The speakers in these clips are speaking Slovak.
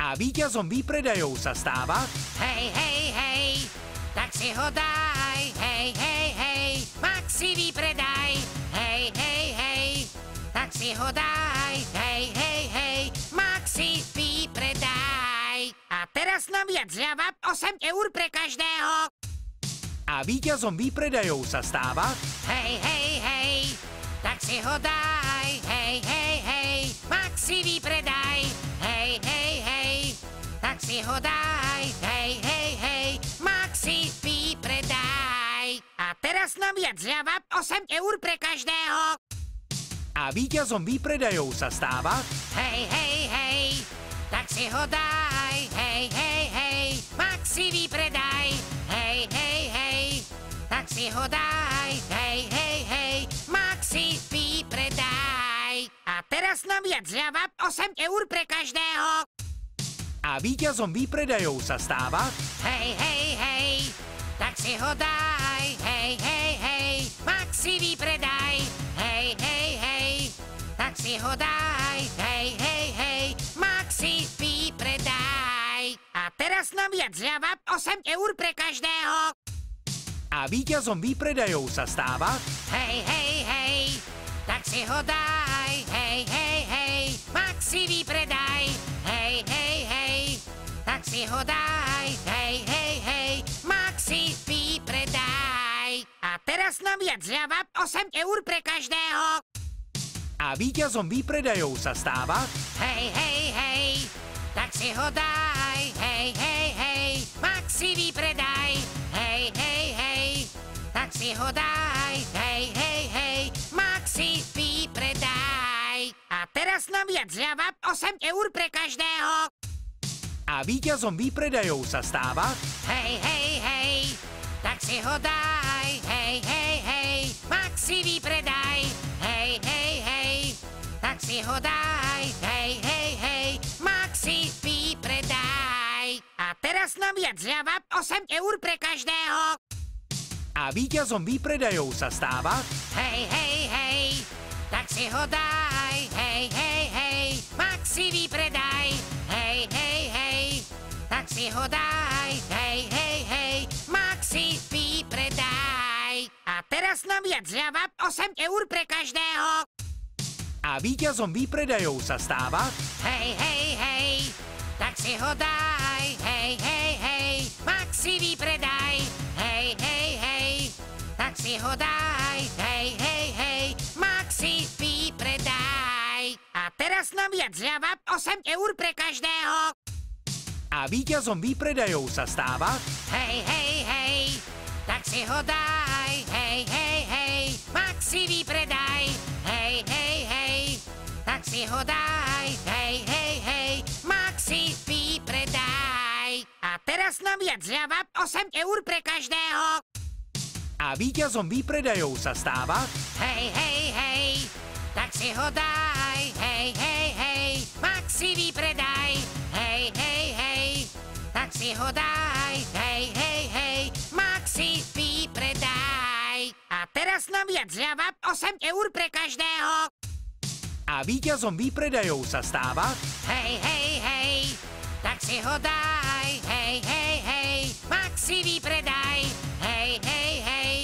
A víťazom výpredajov sa stáva... Hej, hej, hej, tak si ho daj. Hej, hej, hej, Maxi výpredaj. Hej, hej, hej, tak si ho daj. Hej, hej, hej, Maxi výpredaj. A teraz nám viac zľava 8 eur pre každého. A víťazom výpredajov sa stáva... Hej, hej, hej, tak si ho daj. Hej, hej, hej, Maxi výpredaj. Hej, hej, hej, tak si ho daj. Hej, hej, hej, Maxi výpredaj. A teraz nám viac zľava 8 eur pre každého. A víťazom výpredajov sa stáva... Hej, hej, hej, tak si ho daj. Hej, hej, hej, Maxi výpredaj. Hej, hej, hej, tak si ho daj. Hej, hej, hej, Maxi výpredaj. A teraz nám viac zľava 8 eur pre každého. A víťazom výpredajov sa stáva... Hej, hej, hej, tak si ho daj. Hej, hej, hej, Maxi výpredaj. Hej, hej, hej, tak si ho daj. Hej, hej, hej, Maxi výpredaj. A teraz nám viac zľava 8 eur pre každého. A víťazom výpredajov sa stáva... Hej, hej, hej, tak si ho daj. Hej, hej, hej, Maxi výpredaj. Hej, hej, hej, tak si ho daj. Hej, hej, hej, Maxi výpredaj. A teraz nám viac zľava 8 eur pre každého. A víťazom výpredajov sa stáva... Hej, hej, hej, tak si ho daj. Hej, hej, hej, Maxi výpredaj. Hej, hej, hej, tak si ho daj. Hej, hej, hej, Maxi výpredaj. A teraz nám viac zľava 8 eur pre každého. A víťazom výpredajov sa stáva... Hej, hej, hej, tak si ho daj. Hej, hej, hej, Maxi výpredaj. Hej, hej, hej, tak si ho daj. Hej, hej, hej, Maxi výpredaj. A teraz nám viac zľava 8 eur pre každého. A víťazom výpredajov sa stáva... Hej, hej, hej, tak si ho daj. Hej, hej, hej, Maxi výpredaj. Hej, hej, hej, tak si ho daj. Hej, hej, hej, Maxi výpredaj. A teraz nám viac zľava 8 eur pre každého. A víťazom výpredajov sa stáva... Hej, hej, hej, tak si ho daj. Hej, hej, hej, Maxi výpredaj. Hej, hej, hej, tak si ho daj. Hej, hej, hej, Maxi výpredaj. A teraz nám viac zľava 8 eur pre každého. A víťazom výpredajov sa stáva... Hej, hej, hej, tak si ho daj. Hej, hej, hej, Maxi výpredaj. Hej, hej, hej, tak si ho daj. Hej, hej, hej, Maxi výpredaj. A teraz nám viac zľava 8 eur pre každého. A víťazom výpredajov sa stáva... Hej, hej, hej, tak si ho daj. Hej, hej, hej, Maxi výpredaj. Hej, hej, hej, tak si ho daj. Hej, hej, hej, Maxi výpredaj. A teraz nám viac zľava 8 eur pre každého. A víťazom výpredajov sa stáva... Hej, hej, hej, tak si ho daj. Hej, hej, hej, Maxi výpredaj. Hej, hej, hej,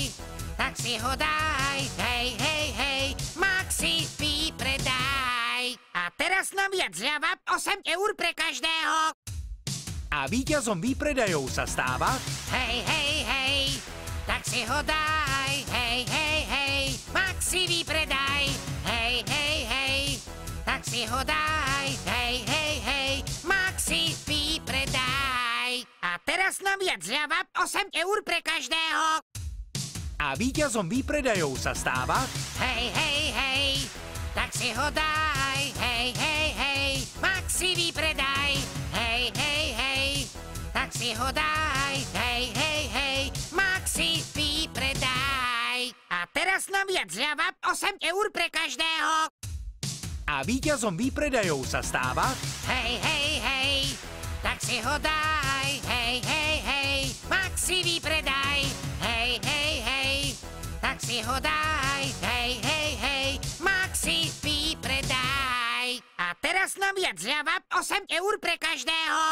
tak si ho daj. Hej, hej, hej, Maxi výpredaj. A teraz nám viac zľava 8 eur pre každého. A víťazom výpredajov sa stáva... Hej, hej, hej, tak si ho daj. Hej, hej, hej, Maxi výpredaj. Hej, hej, hej, tak si ho daj. Hej, hej, hej, Maxi výpredaj. A teraz nám viac zľava 8 eur pre každého. A víťazom výpredajov sa stáva... Hej, hej, hej, tak si ho daj. Hej, hej, hej, Maxi výpredaj. Hej, hej, hej, tak si ho daj. Hej, hej, hej, Maxi výpredaj. A teraz nám viac zľava 8 eur pre každého. A víťazom výpredajov sa stáva... Hej, hej, hej, tak si ho daj. Hej, hej, hej, Maxi výpredaj. Hej, hej, hej, tak si ho daj. Hej, hej, hej, Maxi výpredaj. A teraz naviac zľava 8 eur pre každého.